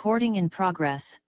Recording in progress.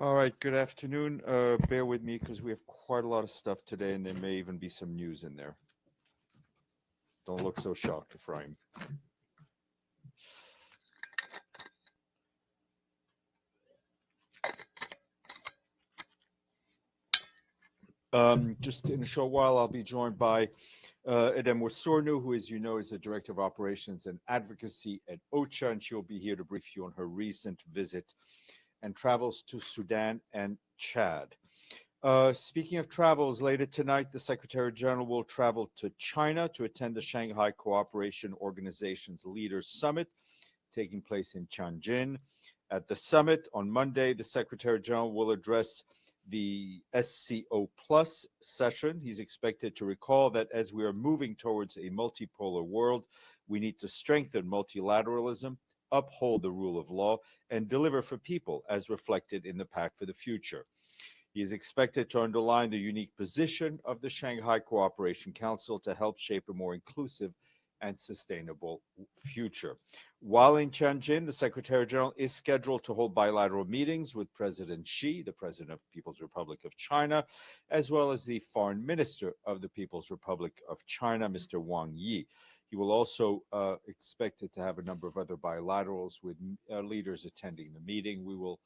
All right, good afternoon. Bear with me because we have quite a lot of stuff today, and there may even be some news in there. Don't look so shocked, Ephraim. Just in a short while, I'll be joined by Edem Sornu, who, as you know, is the Director of Operations and Advocacy at OCHA, and she'll be here to brief you on her recent visit and travels to Sudan and Chad. Speaking of travels, later tonight, the Secretary General will travel to China to attend the Shanghai Cooperation Organization's Leaders Summit, taking place in Tianjin. At the summit on Monday, the Secretary General will address the SCO Plus session. He's expected to recall that as we are moving towards a multipolar world, we need to strengthen multilateralism, uphold the rule of law, and deliver for people as reflected in the Pact for the Future. He is expected to underline the unique position of the Shanghai Cooperation Council to help shape a more inclusive and sustainable future. While in Tianjin, the Secretary General is scheduled to hold bilateral meetings with President Xi, the President of the People's Republic of China, as well as the Foreign Minister of the People's Republic of China, Mr. Wang Yi. He will also expected to have a number of other bilaterals with leaders attending the meeting. We will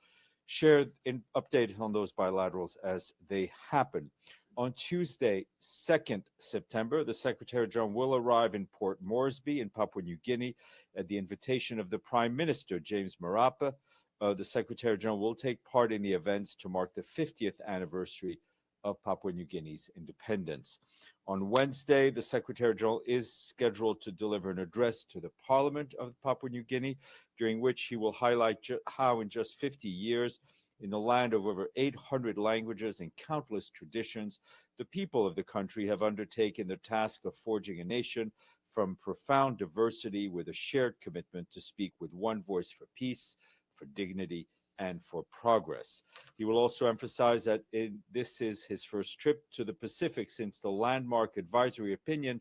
share an update on those bilaterals as they happen. On Tuesday, 2nd September, the Secretary General will arrive in Port Moresby in Papua New Guinea at the invitation of the Prime Minister, James Marape. The Secretary General will take part in the events to mark the 50th anniversary of Papua New Guinea's independence. On Wednesday, the Secretary General is scheduled to deliver an address to the Parliament of Papua New Guinea, during which he will highlight how in just 50 years, in the land of over 800 languages and countless traditions, the people of the country have undertaken the task of forging a nation from profound diversity with a shared commitment to speak with one voice for peace, for dignity, and for progress. He will also emphasize that this is his first trip to the Pacific since the landmark advisory opinion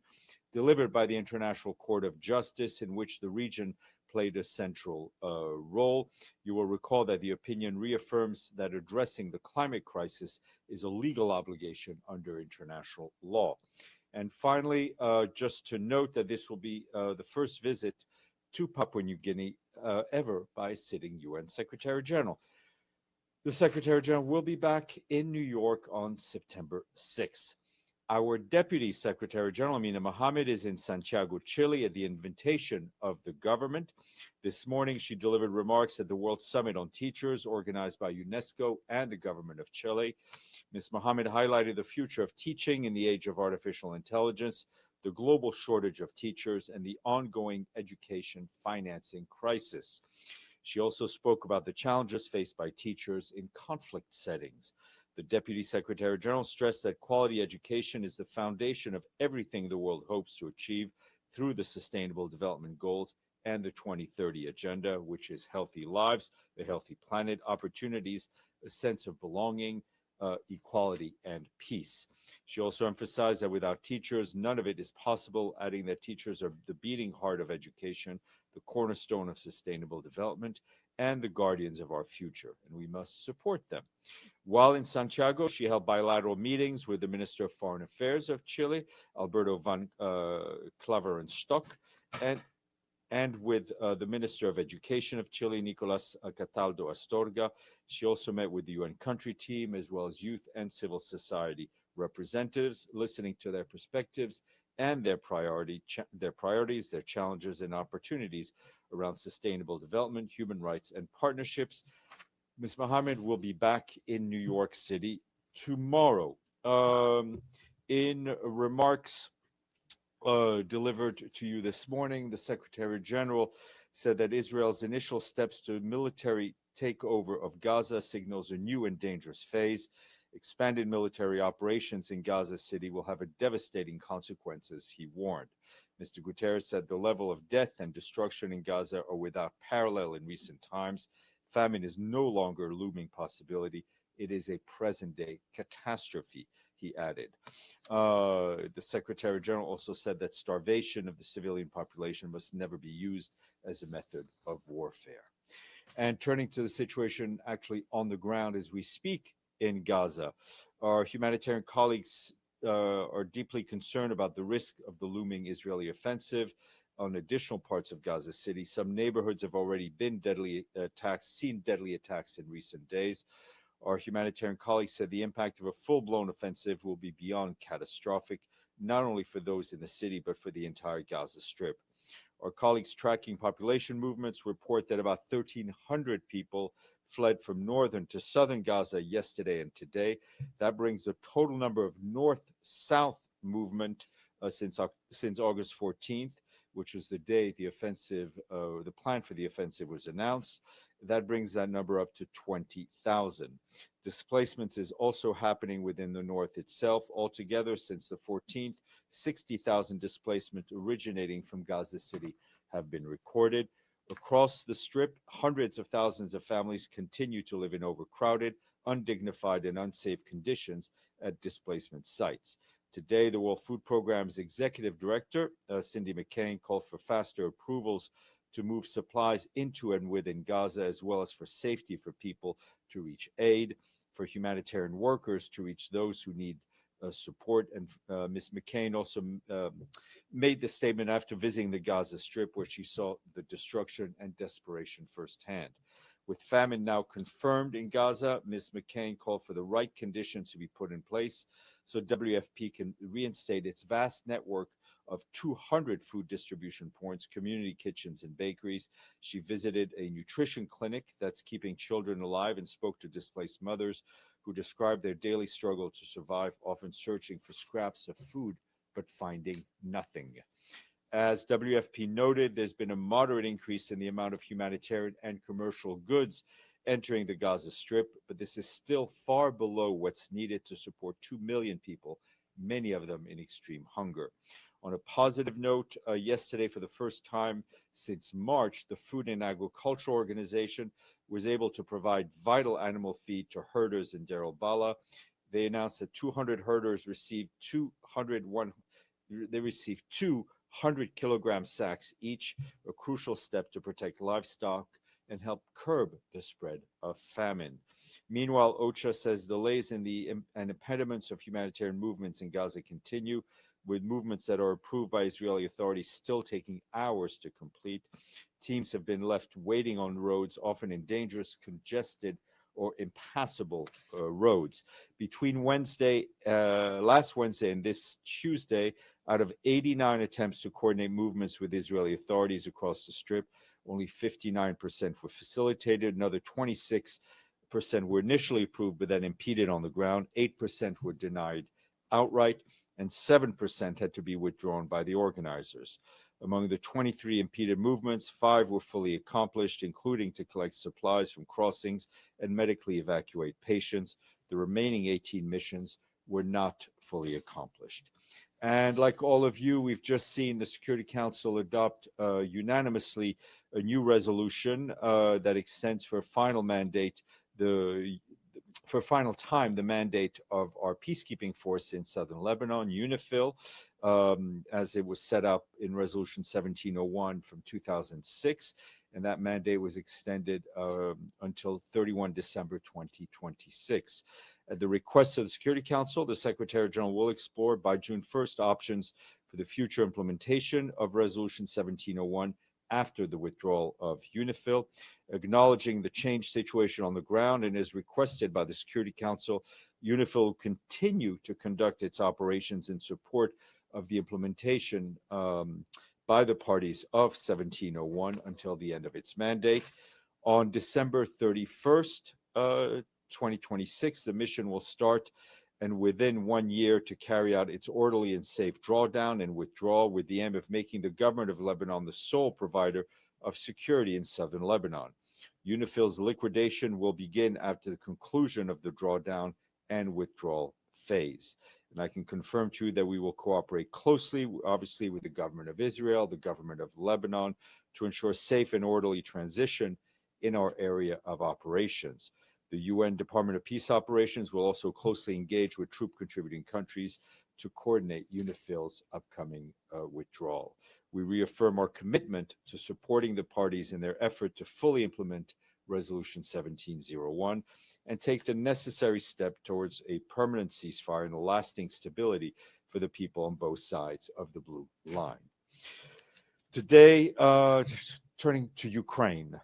delivered by the International Court of Justice, in which the region played a central role. You will recall that the opinion reaffirms that addressing the climate crisis is a legal obligation under international law. And finally, just to note that this will be the first visit to Papua New Guinea ever by a sitting UN Secretary General. The Secretary General will be back in New York on September 6th. Our Deputy Secretary General, Amina Mohammed, is in Santiago, Chile, at the invitation of the government. This morning, she delivered remarks at the World Summit on Teachers, organized by UNESCO and the government of Chile. Ms. Mohammed highlighted the future of teaching in the age of artificial intelligence, the global shortage of teachers, and the ongoing education financing crisis. She also spoke about the challenges faced by teachers in conflict settings. The Deputy Secretary General stressed that quality education is the foundation of everything the world hopes to achieve through the Sustainable Development Goals and the 2030 Agenda, which is healthy lives, a healthy planet, opportunities, a sense of belonging, equality, and peace. She also emphasized that without teachers, none of it is possible, adding that teachers are the beating heart of education, the cornerstone of sustainable development, and the guardians of our future, and we must support them. While in Santiago, she held bilateral meetings with the Minister of Foreign Affairs of Chile, Alberto van Klaverenstock, and with the Minister of Education of Chile, Nicolas Cataldo Astorga. She also met with the UN country team, as well as youth and civil society representatives, listening to their perspectives and their priorities, their challenges and opportunities around sustainable development, human rights, and partnerships. Ms. Mohammed will be back in New York City tomorrow. In remarks delivered to you this morning, the Secretary General said that Israel's initial steps to military takeover of Gaza signals a new and dangerous phase. Expanded military operations in Gaza City will have devastating consequences, he warned. Mr. Guterres said the level of death and destruction in Gaza are without parallel in recent times. Famine is no longer a looming possibility. It is a present-day catastrophe, he added. The Secretary General also said that starvation of the civilian population must never be used as a method of warfare. And turning to the situation actually on the ground as we speak in Gaza, our humanitarian colleagues are deeply concerned about the risk of the looming Israeli offensive on additional parts of Gaza City. Some neighborhoods have already seen deadly attacks in recent days. Our humanitarian colleagues said the impact of a full-blown offensive will be beyond catastrophic, not only for those in the city, but for the entire Gaza Strip. Our colleagues tracking population movements report that about 1,300 people fled from northern to southern Gaza yesterday and today. That brings the total number of north-south movement since August 14th, which was the day the plan for the offensive was announced. That brings that number up to 20,000. Displacement is also happening within the north itself. Altogether, since the 14th, 60,000 displacement originating from Gaza City have been recorded. Across the Strip, hundreds of thousands of families continue to live in overcrowded, undignified, and unsafe conditions at displacement sites. Today, the World Food Programme's executive director, Cindy McCain, called for faster approvals to move supplies into and within Gaza, as well as for safety for people to reach aid, for humanitarian workers to reach those who need support. And Ms. McCain also made the statement after visiting the Gaza Strip, where she saw the destruction and desperation firsthand. With famine now confirmed in Gaza, Ms. McCain called for the right conditions to be put in place so WFP can reinstate its vast network of 200 food distribution points, community kitchens, and bakeries. She visited a nutrition clinic that's keeping children alive and spoke to displaced mothers who described their daily struggle to survive, often searching for scraps of food but finding nothing. As WFP noted, there's been a moderate increase in the amount of humanitarian and commercial goods entering the Gaza Strip, but this is still far below what's needed to support 2 million people, many of them in extreme hunger. On a positive note, yesterday, for the first time since March, the Food and Agriculture Organization was able to provide vital animal feed to herders in Deir al-Balah. They announced that 200 herders received 200 kilogram sacks each, a crucial step to protect livestock and help curb the spread of famine. Meanwhile, OCHA says delays and impediments of humanitarian movements in Gaza continue, with movements that are approved by Israeli authorities still taking hours to complete. Teams have been left waiting on roads, often in dangerous, congested, or impassable roads. Between last Wednesday and this Tuesday, out of 89 attempts to coordinate movements with Israeli authorities across the Strip, only 59% were facilitated. Another 26% were initially approved but then impeded on the ground. 8% were denied outright, and 7% had to be withdrawn by the organizers. Among the 23 impeded movements, 5 were fully accomplished, including to collect supplies from crossings and medically evacuate patients. The remaining 18 missions were not fully accomplished. And like all of you, we've just seen the Security Council adopt unanimously a new resolution that extends for a final time the mandate of our peacekeeping force in southern Lebanon, UNIFIL, as it was set up in Resolution 1701 from 2006. And that mandate was extended until 31 December 2026. At the request of the Security Council, the Secretary General will explore by June 1st options for the future implementation of Resolution 1701 after the withdrawal of UNIFIL. Acknowledging the changed situation on the ground and as requested by the Security Council, UNIFIL will continue to conduct its operations in support of the implementation by the parties of 1701 until the end of its mandate. On December 31st, 2026, the mission will start, and within 1 year to carry out its orderly and safe drawdown and withdrawal, with the aim of making the government of Lebanon the sole provider of security in southern Lebanon. UNIFIL's liquidation will begin after the conclusion of the drawdown and withdrawal phase. And I can confirm to you that we will cooperate closely, obviously, with the government of Israel, the government of Lebanon, to ensure safe and orderly transition in our area of operations. The UN Department of Peace Operations will also closely engage with troop contributing countries to coordinate UNIFIL's upcoming withdrawal. We reaffirm our commitment to supporting the parties in their effort to fully implement Resolution 1701 and take the necessary step towards a permanent ceasefire and a lasting stability for the people on both sides of the blue line. Today, turning to Ukraine.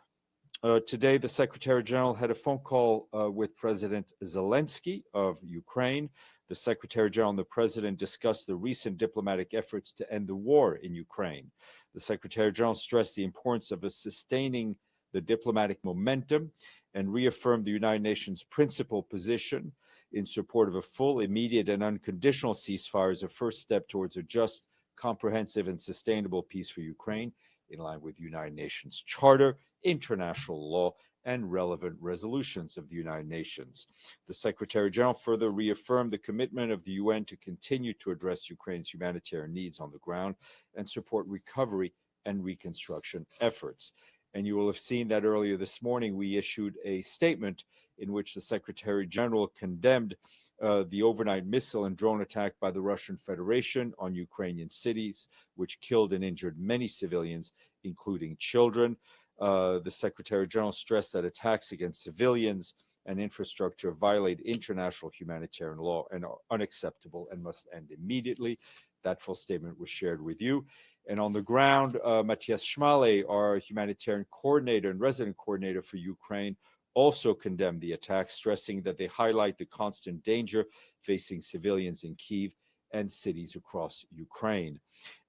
Today, the Secretary General had a phone call with President Zelensky of Ukraine. The Secretary General and the President discussed the recent diplomatic efforts to end the war in Ukraine. The Secretary General stressed the importance of sustaining the diplomatic momentum and reaffirmed the United Nations' principled position in support of a full, immediate, and unconditional ceasefire as a first step towards a just, comprehensive, and sustainable peace for Ukraine, in line with the United Nations Charter, international law, and relevant resolutions of the United Nations. The Secretary General further reaffirmed the commitment of the UN to continue to address Ukraine's humanitarian needs on the ground and support recovery and reconstruction efforts. And you will have seen that earlier this morning we issued a statement in which the Secretary General condemned the overnight missile and drone attack by the Russian Federation on Ukrainian cities, which killed and injured many civilians, including children. The Secretary General stressed that attacks against civilians and infrastructure violate international humanitarian law and are unacceptable and must end immediately. That full statement was shared with you. And on the ground, Matthias Schmale, our humanitarian coordinator and resident coordinator for Ukraine, also condemned the attacks, stressing that they highlight the constant danger facing civilians in Kyiv and cities across Ukraine.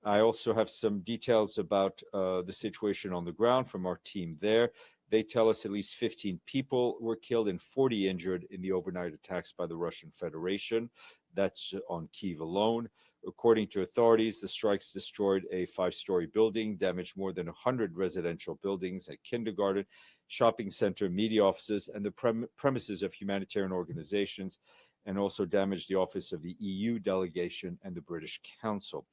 I also have some details about the situation on the ground from our team there. They tell us at least 15 people were killed and 40 injured in the overnight attacks by the Russian Federation. That's on Kyiv alone. According to authorities, the strikes destroyed a 5-story building, damaged more than 100 residential buildings, a kindergarten, shopping center, media offices, and the premises of humanitarian organizations, and also damaged the office of the EU delegation and the British Council.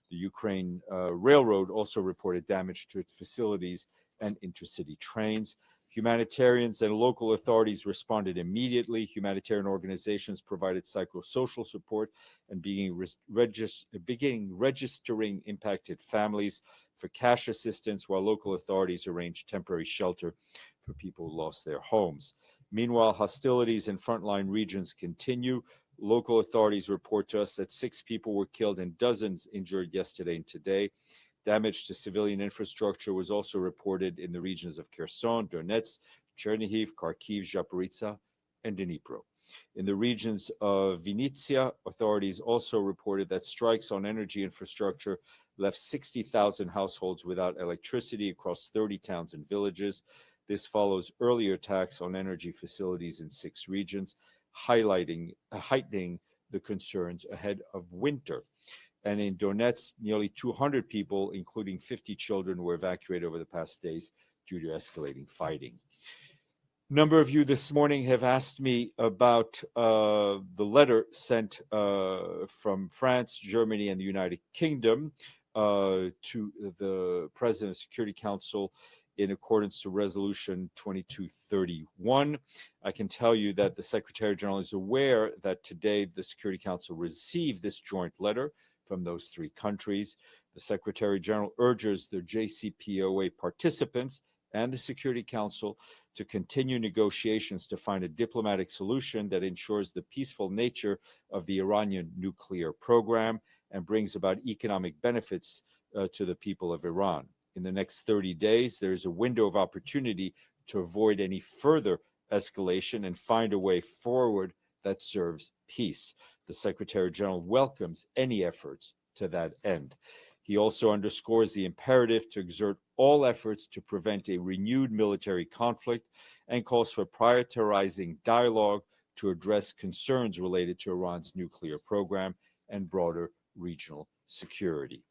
The Ukraine Railroad also reported damage to its facilities and intercity trains. Humanitarians and local authorities responded immediately. Humanitarian organizations provided psychosocial support and beginning registering impacted families for cash assistance, while local authorities arranged temporary shelter for people who lost their homes. Meanwhile, hostilities in frontline regions continue. Local authorities report to us that 6 people were killed and dozens injured yesterday and today. Damage to civilian infrastructure was also reported in the regions of Kherson, Donetsk, Chernihiv, Kharkiv, Zaporizhzhia, and Dnipro. In the regions of Vinnytsia, authorities also reported that strikes on energy infrastructure left 60,000 households without electricity across 30 towns and villages. This follows earlier attacks on energy facilities in 6 regions, heightening the concerns ahead of winter. And in Donetsk, nearly 200 people, including 50 children, were evacuated over the past days due to escalating fighting. A number of you this morning have asked me about the letter sent from France, Germany, and the United Kingdom to the President of the Security Council in accordance to Resolution 2231. I can tell you that the Secretary General is aware that today the Security Council received this joint letter from those 3 countries. The Secretary General urges the JCPOA participants and the Security Council to continue negotiations to find a diplomatic solution that ensures the peaceful nature of the Iranian nuclear program and brings about economic benefits to the people of Iran. In the next 30 days, there is a window of opportunity to avoid any further escalation and find a way forward that serves peace. The Secretary General welcomes any efforts to that end. He also underscores the imperative to exert all efforts to prevent a renewed military conflict and calls for prioritizing dialogue to address concerns related to Iran's nuclear program and broader regional security.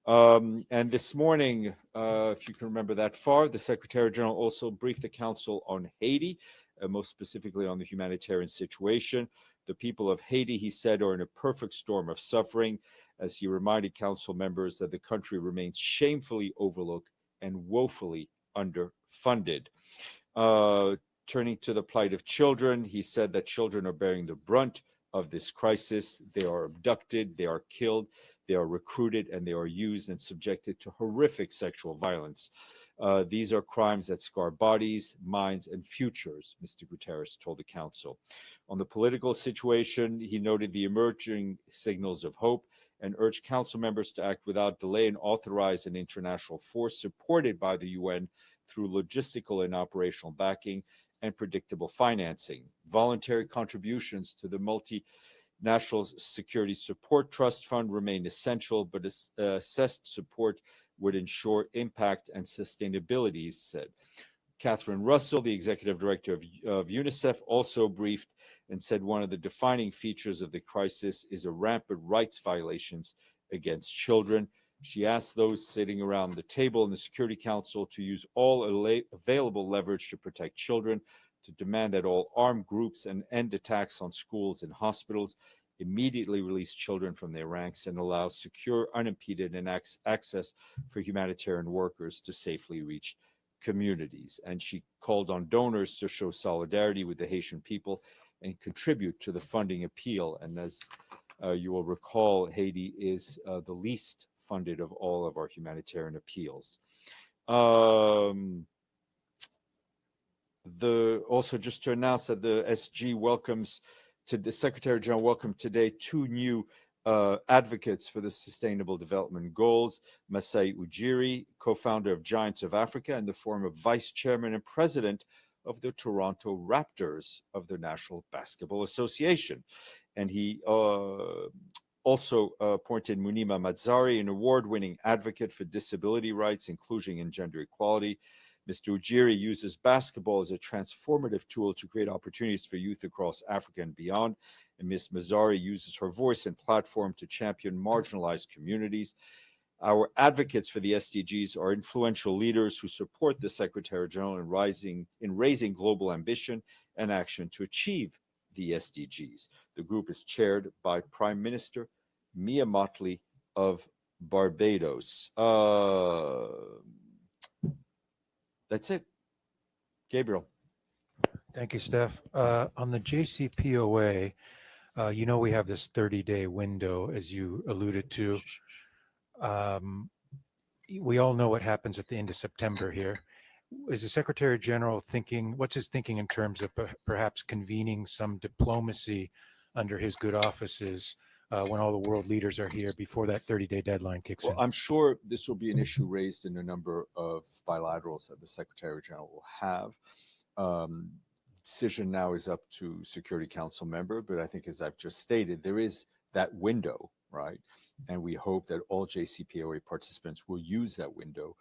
And this morning, if you can remember that far, the Secretary General also briefed the Council on Haiti, most specifically on the humanitarian situation. The people of Haiti, he said, are in a perfect storm of suffering, as he reminded Council members that the country remains shamefully overlooked and woefully underfunded. Turning to the plight of children, he said that children are bearing the brunt of this crisis. They are abducted, they are killed, they are recruited, and they are used and subjected to horrific sexual violence. These are crimes that scar bodies, minds, and futures, Mr. Guterres told the Council. On the political situation, he noted the emerging signals of hope and urged Council members to act without delay and authorize an international force supported by the UN through logistical and operational backing and predictable financing. Voluntary contributions to the Multinational Security Support Trust Fund remain essential, but assessed support would ensure impact and sustainability, he said. Catherine Russell, the executive director of UNICEF, also briefed and said one of the defining features of the crisis is a rampant rights violations against children. She asked those sitting around the table in the Security Council to use all available leverage to protect children, to demand that all armed groups and end attacks on schools and hospitals, immediately release children from their ranks, and allow secure, unimpeded access for humanitarian workers to safely reach communities. And she called on donors to show solidarity with the Haitian people and contribute to the funding appeal. And as you will recall, Haiti is the least funded of all of our humanitarian appeals. Also, just to announce that the SG welcomes, to the Secretary General welcomed today 2 new advocates for the Sustainable Development Goals. Masai Ujiri, co-founder of Giants of Africa and the former vice chairman and president of the Toronto Raptors of the National Basketball Association. And he also appointed Munima Mazzari, an award-winning advocate for disability rights, inclusion, and gender equality. Mr. Ujiri uses basketball as a transformative tool to create opportunities for youth across Africa and beyond. And Ms. Mazzari uses her voice and platform to champion marginalized communities. Our advocates for the SDGs are influential leaders who support the Secretary General in raising global ambition and action to achieve the SDGs. The group is chaired by Prime Minister Mia Mottley of Barbados. That's it. Gabriel. Thank you, Steph. On the JCPOA, we have this 30-day window, as you alluded to. We all know what happens at the end of September here. Is the Secretary General what's his thinking in terms of perhaps convening some diplomacy under his good offices when all the world leaders are here before that 30-day deadline kicks in? I'm sure this will be an issue raised in a number of bilaterals that the Secretary General will have. Decision now is up to Security Council member, but I think, as I've just stated, there is that window, right? And we hope that all JCPOA participants will use that window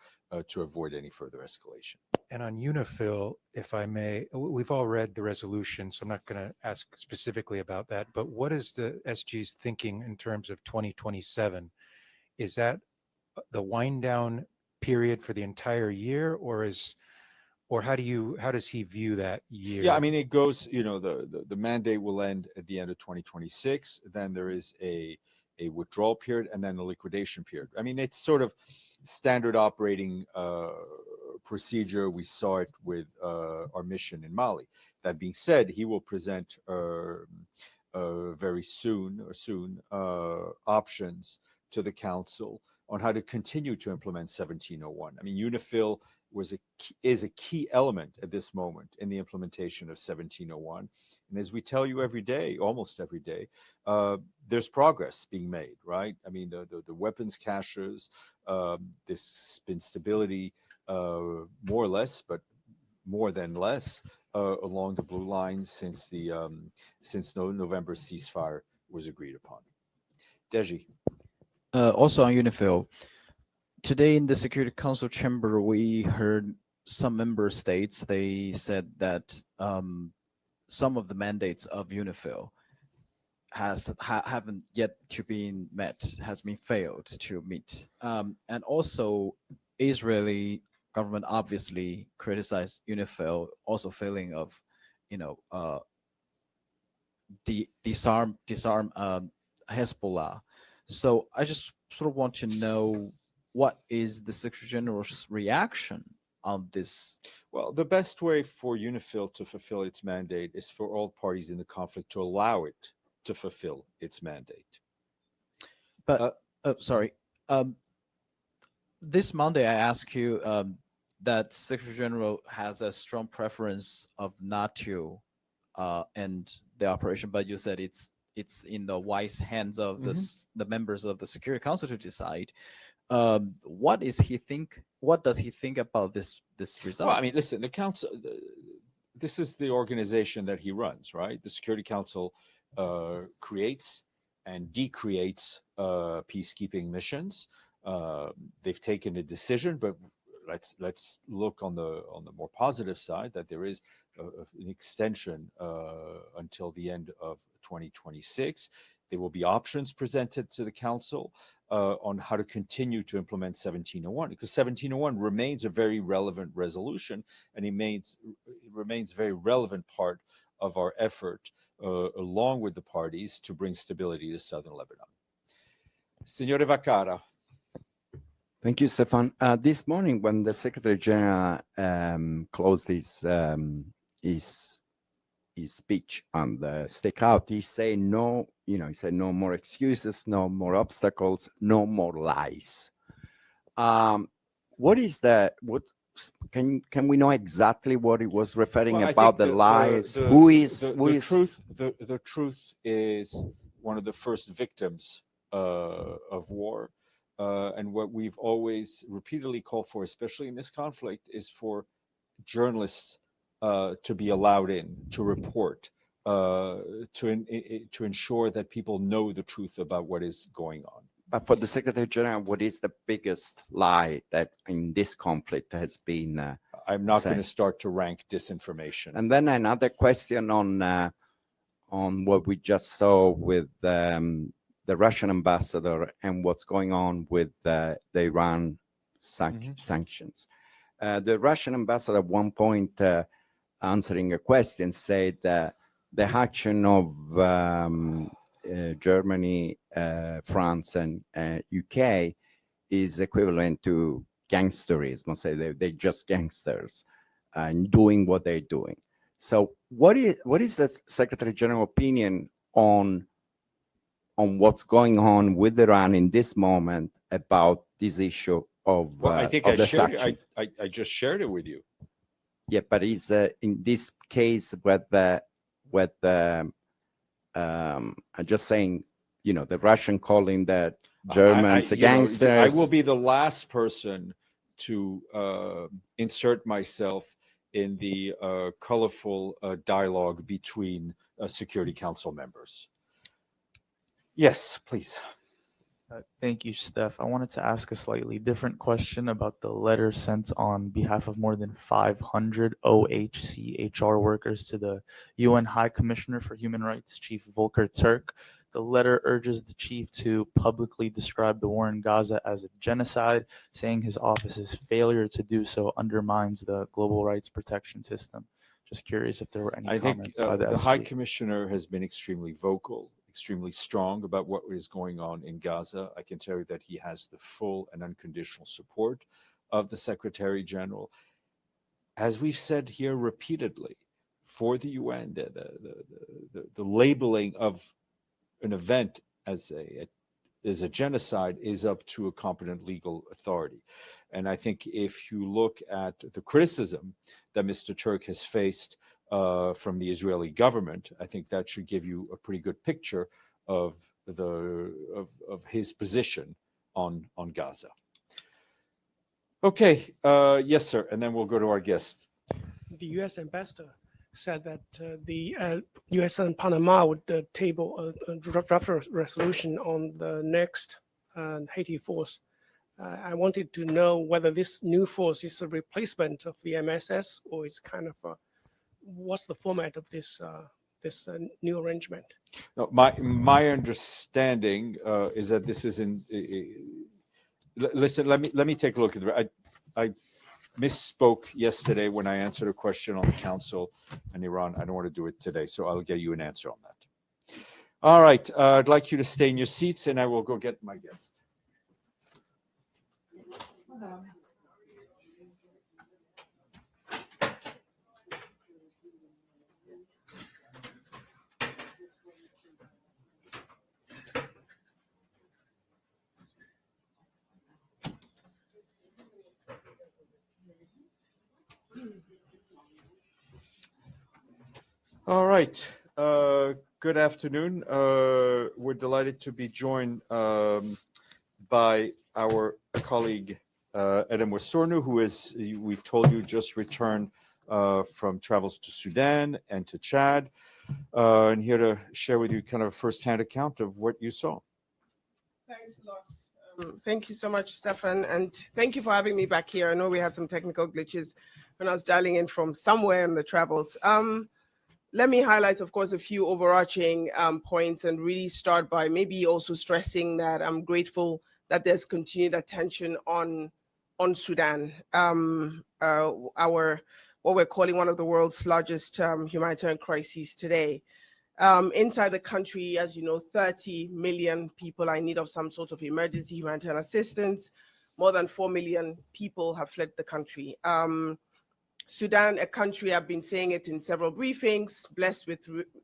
to avoid any further escalation. And on UNIFIL, if I may, we've all read the resolution, so I'm not going to ask specifically about that, but what is the SG's thinking in terms of 2027? Is that the wind down period for the entire year, or how does he view that year? Yeah, I mean, it goes, the mandate will end at the end of 2026. Then there is a withdrawal period and then a liquidation period. I mean, it's sort of standard operating procedure. We saw it with our mission in Mali. That being said, he will present very soon options to the Council on how to continue to implement 1701. I mean, UNIFIL is a key element at this moment in the implementation of 1701. And as we tell you every day, almost every day, there's progress being made, right? I mean, the weapons caches, there's been stability, more or less, but more than less, along the blue line since November ceasefire was agreed upon. Deji. Also on UNIFIL, today in the Security Council chamber, we heard some member states, they said that some of the mandates of UNIFIL haven't yet to be met, has been failed to meet. And also, Israeli government obviously criticized UNIFIL, also failing of, disarm Hezbollah. So I just sort of want to know, what is the Secretary General's reaction on this? Well, the best way for UNIFIL to fulfill its mandate is for all parties in the conflict to allow it to fulfill its mandate. But, sorry, this Monday I asked you, that Secretary General has a strong preference of not to end the operation, but you said it's in the wise hands of the members of the Security Council to decide. What does he think about this result? Well, I mean, listen, the council, this is the organization that he runs, right? The Security Council creates and decreates peacekeeping missions. They've taken a decision, but let's look on the more positive side, that there is an extension until the end of 2026. There will be options presented to the council on how to continue to implement 1701, because 1701 remains a very relevant resolution, and it remains a very relevant part of our effort, along with the parties, to bring stability to southern Lebanon. Signore Vacara. Thank you, Stefan. This morning, when the Secretary General closed his speech on the stakeout, he said no, he said no more excuses, no more obstacles, no more lies. What is that? What can we know exactly what he was referring about the lies? The truth is one of the first victims of war. And what we've always repeatedly called for, especially in this conflict, is for journalists to be allowed in, to report, to ensure that people know the truth about what is going on. But for the Secretary General, what is the biggest lie that in this conflict has been I'm not going to start to rank disinformation. And then another question on what we just saw with the Russian ambassador and what's going on with the Iran sanctions. The Russian ambassador at one point, answering a question, said that the action of Germany, France, and UK is equivalent to gangsterism. Say they're just gangsters and doing what they're doing. So what is the Secretary General opinion on what's going on with Iran in this moment about this issue of I think of I just shared it with you. Yeah, but is in this case I'm just saying, the Russian calling the Germans gangsters. I will be the last person to insert myself in the colorful dialogue between Security Council members. Yes, please. Thank you, Steph. I wanted to ask a slightly different question about the letter sent on behalf of more than 500 OHCHR workers to the UN High Commissioner for Human Rights, Chief Volker Turk. The letter urges the chief to publicly describe the war in Gaza as a genocide, saying his office's failure to do so undermines the global rights protection system. Just curious if there were any comments by the SG. High Commissioner has been extremely vocal, extremely strong about what is going on in Gaza. I can tell you that he has the full and unconditional support of the Secretary General. As we've said here repeatedly, for the UN, the labeling of an event as a genocide is up to a competent legal authority. And I think if you look at the criticism that Mr. Turk has faced from the Israeli government, I think that should give you a pretty good picture of his position on Gaza. Okay, yes, sir, and then we'll go to our guest. The U.S. ambassador said that the U.S. and Panama would table a draft resolution on the next Haiti force. I wanted to know whether this new force is a replacement of the MSS, or is kind of what's the format of this new arrangement? No, my understanding is that this is in. Listen, let me take a look at it. I misspoke yesterday when I answered a question on the Council and Iran. I don't want to do it today, so I'll get you an answer on that. All right, I'd like you to stay in your seats, and I will go get my guest. All right. Good afternoon. We're delighted to be joined by our colleague Edem Wasornu, who is, we've told you, just returned from travels to Sudan and to Chad, and here to share with you kind of a first-hand account of what you saw. Thanks a lot. Thank you so much, Stefan, and thank you for having me back here. I know we had some technical glitches when I was dialing in from somewhere in the travels. Let me highlight, of course, a few overarching points and really start by maybe also stressing that I'm grateful that there's continued attention on Sudan, what we're calling one of the world's largest humanitarian crises today. Inside the country, as you know, 30 million people are in need of some sort of emergency humanitarian assistance. More than 4 million people have fled the country. Sudan, a country, I've been saying it in several briefings, blessed with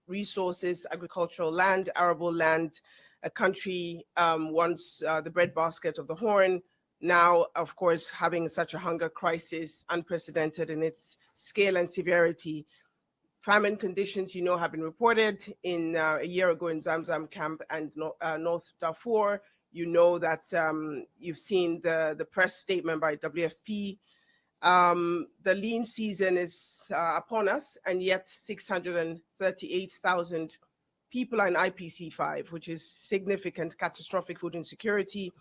resources, agricultural land, arable land, a country once the breadbasket of the Horn, now, of course, having such a hunger crisis, unprecedented in its scale and severity. Famine conditions, you know, have been reported in a year ago in Zamzam camp and North Darfur. You know that you've seen the press statement by WFP. The lean season is upon us, and yet 638,000 people are in IPC5, which is significant catastrophic food insecurity,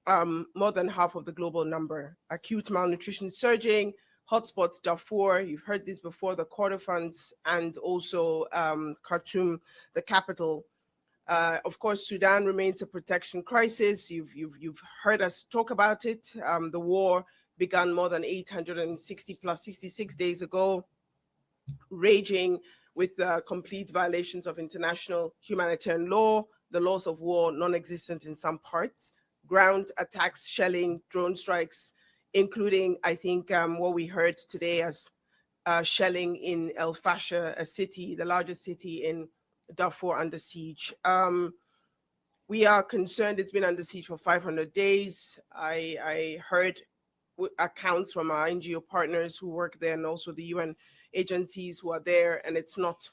more than half of the global number. Acute malnutrition surging, hotspots Darfur, you've heard this before, the Kordofans, and also Khartoum, the capital. Of course, Sudan remains a protection crisis. You've heard us talk about it. The war began more than 860 plus 66 days ago, raging with complete violations of international humanitarian law, the laws of war non-existent in some parts, ground attacks, shelling, drone strikes, including, I think, what we heard today as shelling in El Fasher, a city, the largest city in Darfur, under siege. We are concerned it's been under siege for 500 days. I heard accounts from our NGO partners who work there and also the UN agencies who are there, and it's not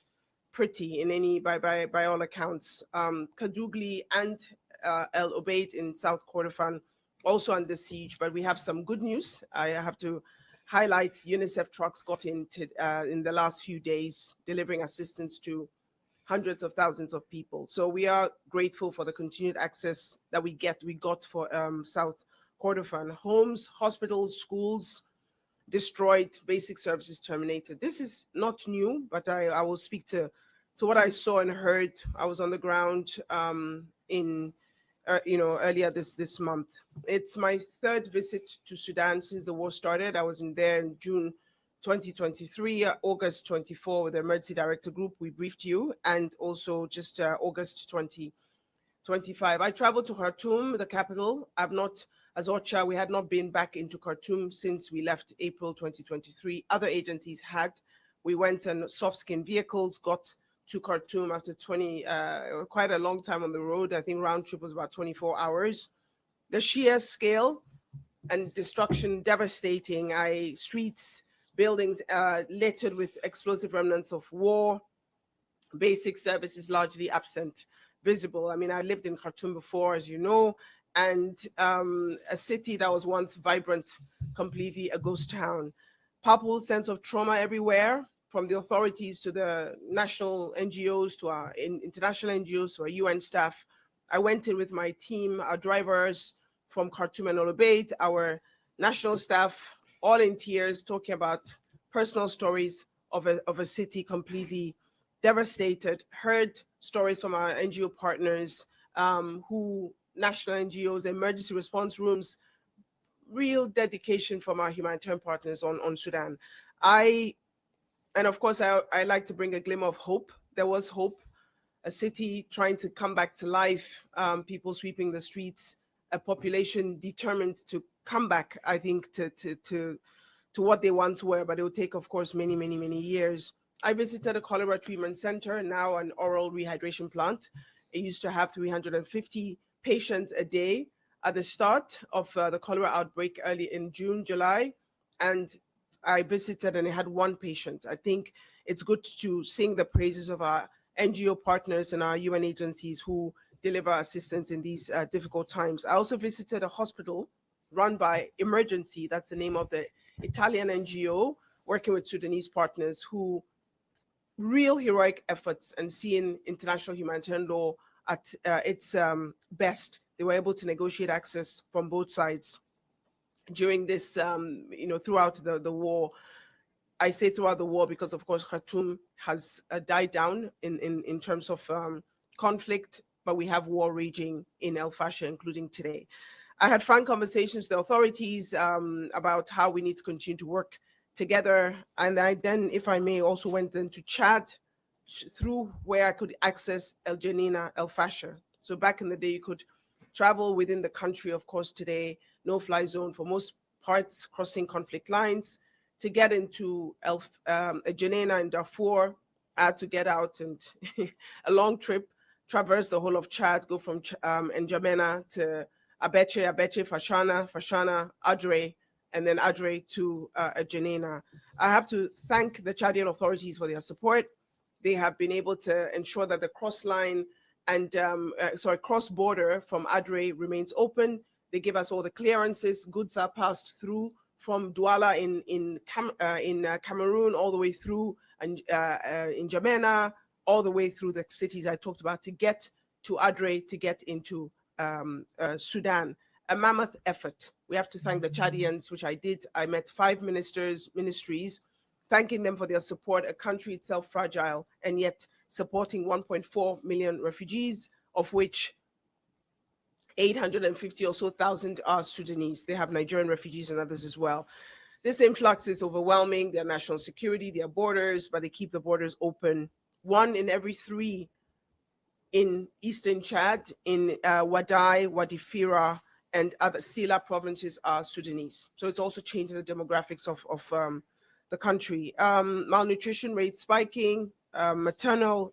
pretty in any, by all accounts. Kadugli and El Obeid in South Kordofan also under siege, but we have some good news. I have to highlight UNICEF trucks got in the last few days, delivering assistance to hundreds of thousands of people. So we are grateful for the continued access that we got for South Kordofan. Homes, hospitals, schools destroyed, basic services terminated. This is not new, but I will speak to what I saw and heard. I was on the ground earlier this month. It's my third visit to Sudan since the war started. I was there in June 2023, August 24 with the emergency director group. We briefed you, and also just August 2025. I traveled to Khartoum, the capital. As OCHA, we had not been back into Khartoum since we left April 2023. Other agencies had. We went on soft-skin vehicles, got to Khartoum after quite a long time on the road. I think round trip was about 24 hours. The sheer scale and destruction, devastating. Streets, buildings littered with explosive remnants of war, basic services largely absent, visible. I mean, I lived in Khartoum before, as you know, and a city that was once vibrant, completely a ghost town. Palpable sense of trauma everywhere, from the authorities to the national NGOs to our international NGOs to our UN staff. I went in with my team, our drivers from Khartoum and El Obeid, our national staff, all in tears, talking about personal stories of a city completely devastated. Heard stories from our NGO partners, national NGOs, emergency response rooms, real dedication from our humanitarian partners on Sudan. And of course, I like to bring a glimmer of hope. There was hope, a city trying to come back to life, people sweeping the streets, a population determined to come back, I think, to what they once were, but it will take, of course, many, many, many years. I visited a cholera treatment center, now an oral rehydration plant. It used to have 350 patients a day at the start of the cholera outbreak early in June, July, and I visited and it had one patient. I think it's good to sing the praises of our NGO partners and our UN agencies who deliver assistance in these difficult times. I also visited a hospital run by Emergency, that's the name of the Italian NGO, working with Sudanese partners who real heroic efforts and seeing international humanitarian law at its best. They were able to negotiate access from both sides during this, throughout the war. I say throughout the war because, of course, Khartoum has died down in terms of conflict, but we have war raging in El Fasher, including today. I had frank conversations with the authorities about how we need to continue to work together. And I then, if I may, also went then to Chad through where I could access El Janina, El Fasher. So back in the day, you could travel within the country. Of course, today, no-fly zone for most parts, crossing conflict lines. To get into Janina in Darfur, I had to get out and a long trip, traverse the whole of Chad, go from N'Djamena to Abeche, Fashana, Adre, and then Adre to Janina. I have to thank the Chadian authorities for their support. They have been able to ensure that the cross-line and cross-border from Adre remains open. They give us all the clearances. Goods are passed through from Douala in Cameroon all the way through in N'Djamena, all the way through the cities I talked about to get to Adre, to get into Sudan. A mammoth effort. We have to thank the Chadians, which I did. I met 5 ministries, thanking them for their support, a country itself fragile, and yet supporting 1.4 million refugees, of which 850 or so thousand are Sudanese. They have Nigerian refugees and others as well. This influx is overwhelming their national security, their borders, but they keep the borders open. 1 in every 3 in eastern Chad, in Wadai, Wadi Fira, and other Sila provinces are Sudanese. So it's also changing the demographics of the country. Malnutrition rates spiking, malnutrition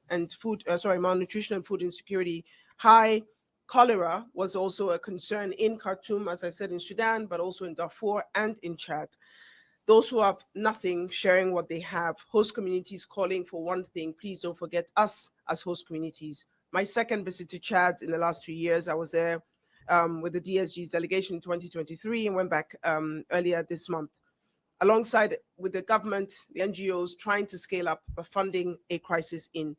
and food insecurity high. Cholera was also a concern in Khartoum, as I said, in Sudan, but also in Darfur and in Chad. Those who have nothing sharing what they have. Host communities calling for one thing. Please don't forget us as host communities. My second visit to Chad in the last 2 years, I was there with the DSG's delegation in 2023 and went back earlier this month. Alongside with the government, the NGOs trying to scale up funding a crisis in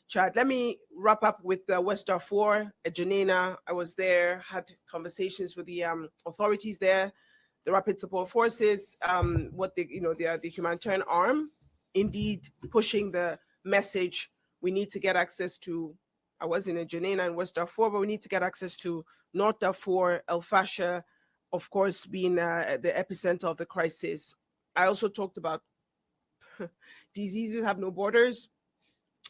Chad. Let me wrap up with West Darfur, Janina. I was there, had conversations with the authorities there, the Rapid Support Forces, the humanitarian arm, indeed pushing the message. We need to get access to, I was in Janina and West Darfur, but we need to get access to North Darfur, El Fasher, of course, being the epicenter of the crisis. I also talked about diseases have no borders.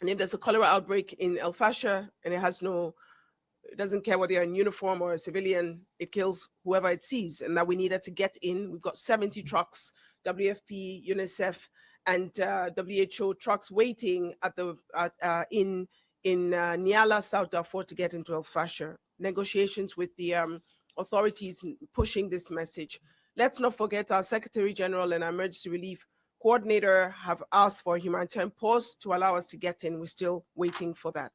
And if there's a cholera outbreak in El Fasher and it doesn't care whether you're in uniform or a civilian, it kills whoever it sees. And that we needed to get in. We've got 70 trucks, WFP, UNICEF, and WHO trucks waiting in Niala, South Darfur to get into El Fasher. Negotiations with the authorities pushing this message. Let's not forget our Secretary General and our Emergency Relief Coordinator have asked for a humanitarian pause to allow us to get in. We're still waiting for that.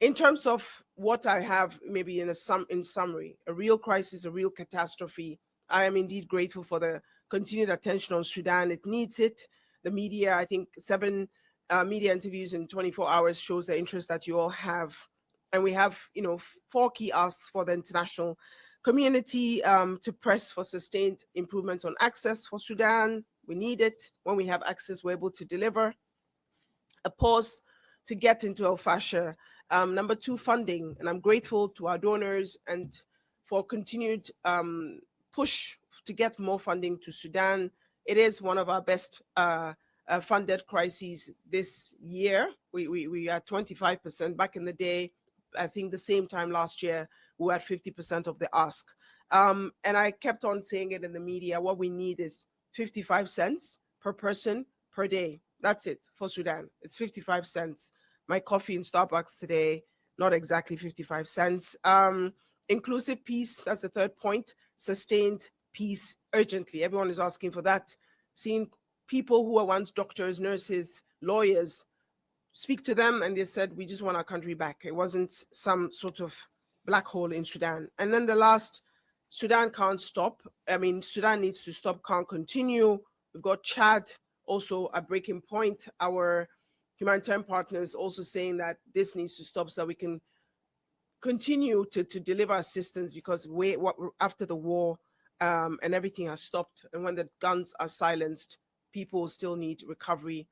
In terms of what I have, maybe in summary, a real crisis, a real catastrophe. I am indeed grateful for the continued attention on Sudan. It needs it. The media, I think 7 media interviews in 24 hours shows the interest that you all have. And we have, 4 key asks for the international community to press for sustained improvements on access for Sudan. We need it. When we have access, we're able to deliver. A pause to get into El Fasher. Number 2, funding. And I'm grateful to our donors and for continued push to get more funding to Sudan. It is one of our best funded crises this year. We are 25%. Back in the day, I think the same time last year, we were at 50% of the ask. And I kept on saying it in the media. What we need is 55 cents per person per day. That's it for Sudan. It's 55 cents. My coffee in Starbucks today, not exactly 55 cents. Inclusive peace, that's the third point. Sustained peace urgently. Everyone is asking for that. seeing people who were once doctors, nurses, lawyers, speak to them, and they said, we just want our country back. It wasn't some sort of black hole in Sudan. And then the last, Sudan can't stop. I mean, Sudan needs to stop, can't continue. We've got Chad also a breaking point. Our humanitarian partners also saying that this needs to stop so we can continue to deliver assistance, because after the war and everything has stopped, and when the guns are silenced, people still need recovery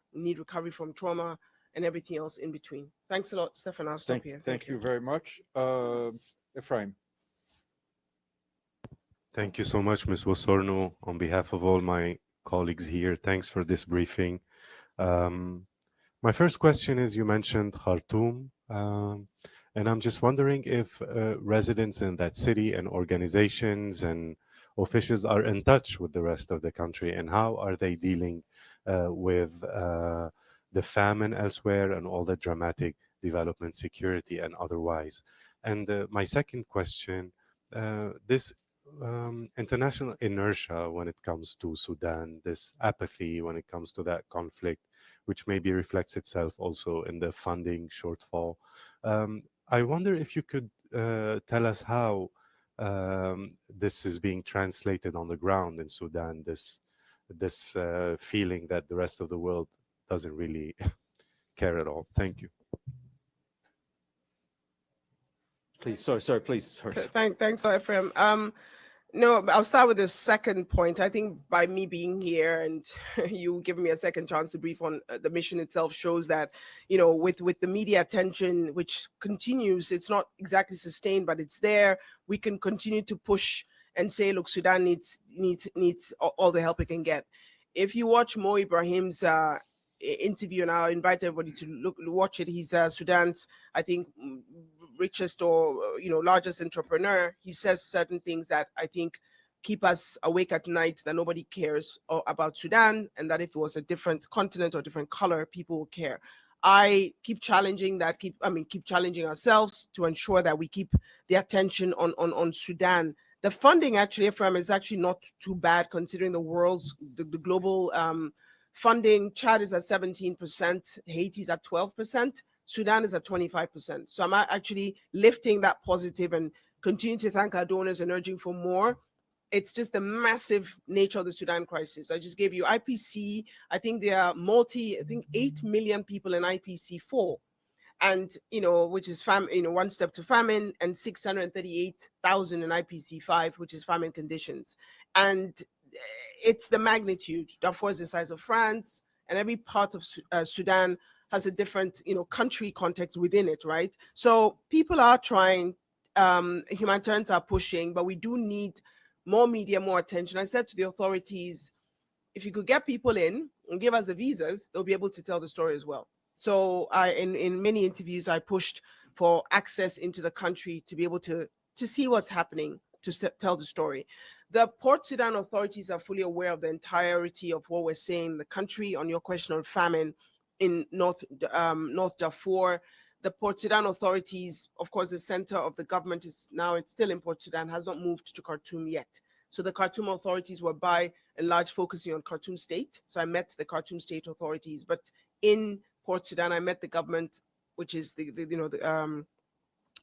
from trauma and everything else in between. Thanks a lot, Stefan. I'll stop here. Thank you very much. Ephraim. Thank you so much, Ms. Wosorno. On behalf of all my colleagues here, thanks for this briefing. My first question is, you mentioned Khartoum, and I'm just wondering if residents in that city and organizations and officials are in touch with the rest of the country, and how are they dealing with the famine elsewhere and all the dramatic development, security and otherwise. And my second question, this international inertia when it comes to Sudan, this apathy when it comes to that conflict, which maybe reflects itself also in the funding shortfall. I wonder if you could tell us how this is being translated on the ground in Sudan, this feeling that the rest of the world doesn't really care at all. Thank you. Please, sorry, please. Thanks, Ephraim. No, I'll start with the second point. I think by me being here and you giving me a second chance to brief on the mission itself shows that, you know, with the media attention, which continues, it's not exactly sustained, but it's there. We can continue to push and say, look, Sudan needs all the help it can get. If you watch Mo Ibrahim's interview, and I'll invite everybody to watch it. He's Sudan's, I think, richest or largest entrepreneur. He says certain things that I think keep us awake at night, that nobody cares about Sudan, and that if it was a different continent or different color, people will care. I keep challenging that, keep challenging ourselves to ensure that we keep the attention on Sudan. The funding actually, Ephraim, is actually not too bad considering the global funding. Chad is at 17%, Haiti is at 12%, Sudan is at 25%. So I'm actually lifting that positive and continue to thank our donors and urging for more. It's just the massive nature of the Sudan crisis. I just gave you IPC. I think there are 8 million people in IPC 4, and which is one step to famine, and 638,000 in IPC 5, which is famine conditions. And it's the magnitude. Darfur is the size of France, and every part of Sudan has a different, country context within it, right? So people are trying, humanitarians are pushing, but we do need more media, more attention. I said to the authorities, if you could get people in and give us the visas, they'll be able to tell the story as well. So in many interviews, I pushed for access into the country to be able to see what's happening, to tell the story. The Port Sudan authorities are fully aware of the entirety of what we're saying in the country. On your question on famine in North Darfur, the Port Sudan authorities, of course, the center of the government it's still in Port Sudan, has not moved to Khartoum yet. So the Khartoum authorities were by and large focusing on Khartoum state. So I met the Khartoum state authorities, but in Port Sudan, I met the government, which is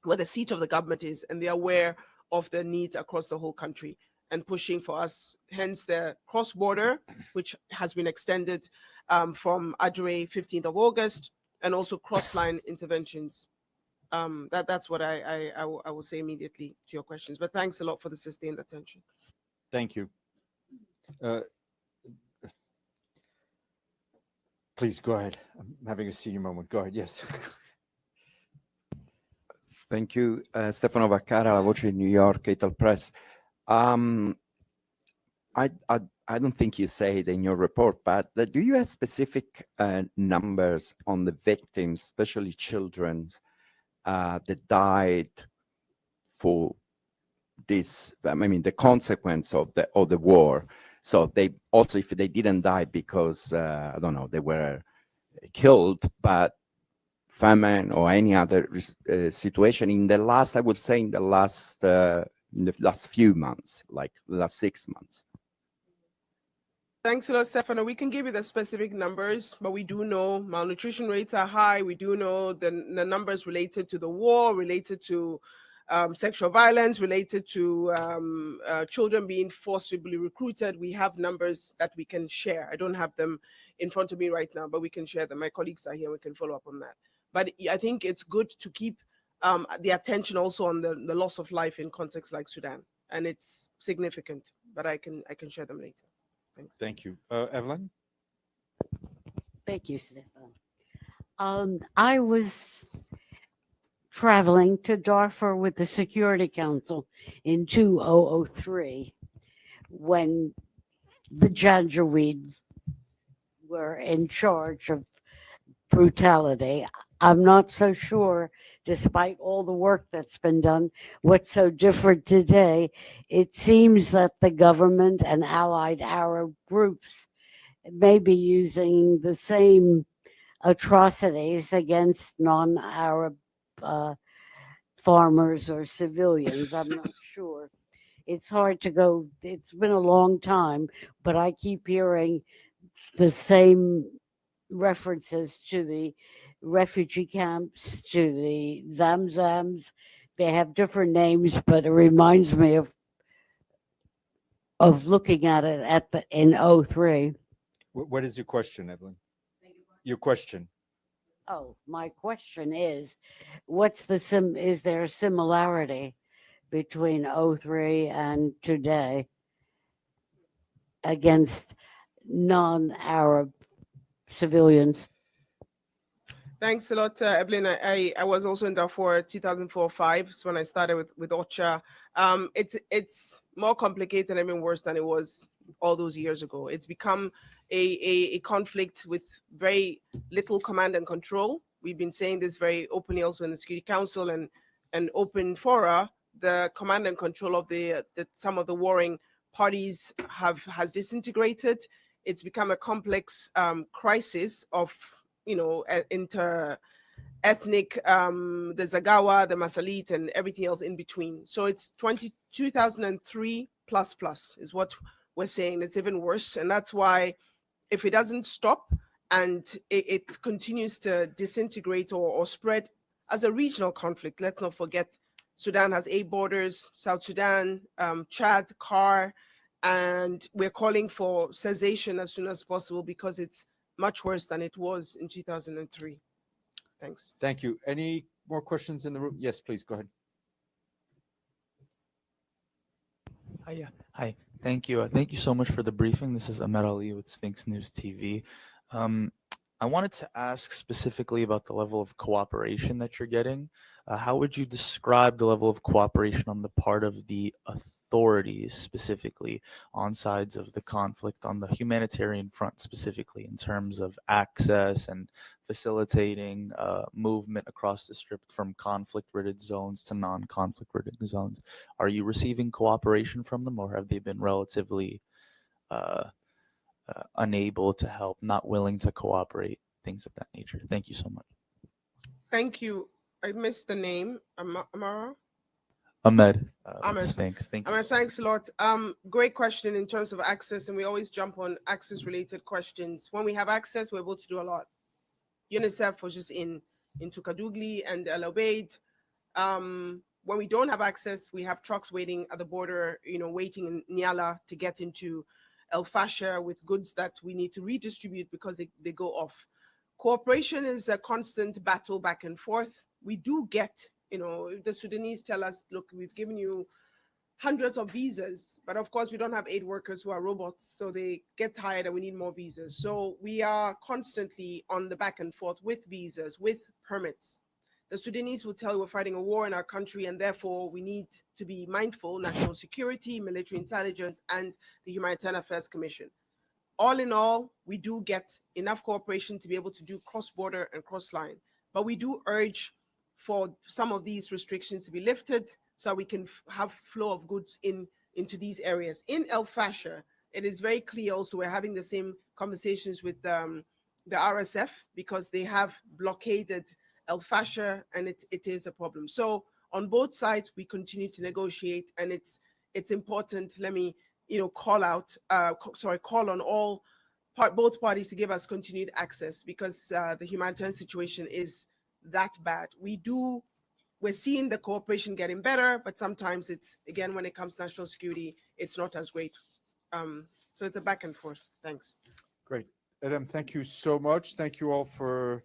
where the seat of the government is, and they're aware of the needs across the whole country and pushing for us. Hence the cross-border, which has been extended from Adre 15th of August, and also cross-line interventions. That's what I will say immediately to your questions. But thanks a lot for the sustained attention. Thank you. Please go ahead. I'm having a senior moment. Go ahead. Yes. Thank you. Stefano Vaccara, La Voce di New York, Ital Press. I don't think you say it in your report, but do you have specific numbers on the victims, especially children, that died for this? I mean, the consequence of the war. So they also, if they didn't die because I don't know, they were killed, but famine or any other situation in the last, I would say, in the last few months, like the last 6 months. Thanks a lot, Stefano. We can give you the specific numbers, but we do know malnutrition rates are high. We do know the numbers related to the war, related to sexual violence, related to children being forcibly recruited. We have numbers that we can share. I don't have them in front of me right now, but we can share them. My colleagues are here. We can follow up on that. But I think it's good to keep the attention also on the loss of life in contexts like Sudan, and it's significant. But I can share them later. Thanks. Thank you. Evelyn? Thank you, Stefan. I was traveling to Darfur with the Security Council in 2003 when the Janjaweed were in charge of brutality. I'm not so sure, despite all the work that's been done, what's so different today. It seems that the government and allied Arab groups may be using the same atrocities against non-Arab farmers or civilians. I'm not sure. It's hard to go. It's been a long time, but I keep hearing the same references to the refugee camps, to the Zamzams. They have different names, but it reminds me of looking at it in 2003. What is your question, Evelyn? Your question. Oh, my question is, is there a similarity between 2003 and today against non-Arab civilians? Thanks a lot, Evelyn. I was also in Darfur 2004-05. It's when I started with OCHA. It's more complicated and even worse than it was all those years ago. It's become a conflict with very little command and control. We've been saying this very openly also in the Security Council and open fora. The command and control of some of the warring parties has disintegrated. It's become a complex crisis of inter-ethnic, the Zagawa, the Masalit, and everything else in between. So it's 2003 plus is what we're saying. It's even worse. And that's why if it doesn't stop and it continues to disintegrate or spread as a regional conflict, let's not forget Sudan has 8 borders, South Sudan, Chad, CAR, and we're calling for cessation as soon as possible because it's much worse than it was in 2003. Thanks. Thank you. Any more questions in the room? Yes, please, go ahead. Hi. Thank you. Thank you so much for the briefing. This is Ahmed Ali with Sphinx News TV. I wanted to ask specifically about the level of cooperation that you're getting. How would you describe the level of cooperation on the part of the authorities, specifically on sides of the conflict, on the humanitarian front specifically, in terms of access and facilitating movement across the strip from conflict-ridden zones to non-conflict-ridden zones? Are you receiving cooperation from them, or have they been relatively unable to help, not willing to cooperate, things of that nature? Thank you so much. Thank you. I missed the name. Amara? Ahmed. Ahmed. Sphinx. Thank you. Ahmed, thanks a lot. Great question in terms of access, and we always jump on access-related questions. When we have access, we're able to do a lot. UNICEF was just in Tukadugli and El Obeid. When we don't have access, we have trucks waiting at the border, waiting in Niala to get into El Fasher with goods that we need to redistribute because they go off. Cooperation is a constant battle back and forth. We do get, if the Sudanese tell us, look, we've given you hundreds of visas, but of course we don't have aid workers who are robots, so they get tired and we need more visas. So we are constantly on the back and forth with visas, with permits. The Sudanese will tell you we're fighting a war in our country and therefore we need to be mindful, national security, military intelligence, and the Humanitarian Affairs Commission. All in all, we do get enough cooperation to be able to do cross-border and cross-line, but we do urge for some of these restrictions to be lifted so we can have flow of goods into these areas. In El Fasher, it is very clear also we're having the same conversations with the RSF because they have blockaded El Fasher and it is a problem. So on both sides, we continue to negotiate, and it's important. Let me call on both parties to give us continued access, because the humanitarian situation is that bad. We're seeing the cooperation getting better, but sometimes it's, again, when it comes to national security, it's not as great. So it's a back and forth. Thanks. Great. Adam, thank you so much. Thank you all for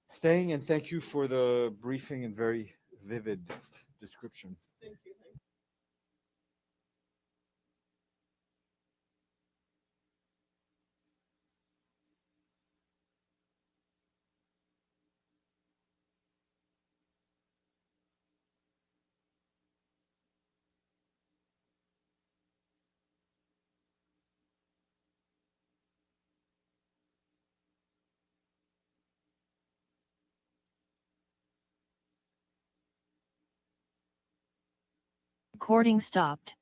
staying, and thank you for the briefing and very vivid description. Thank you. Recording stopped.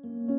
you.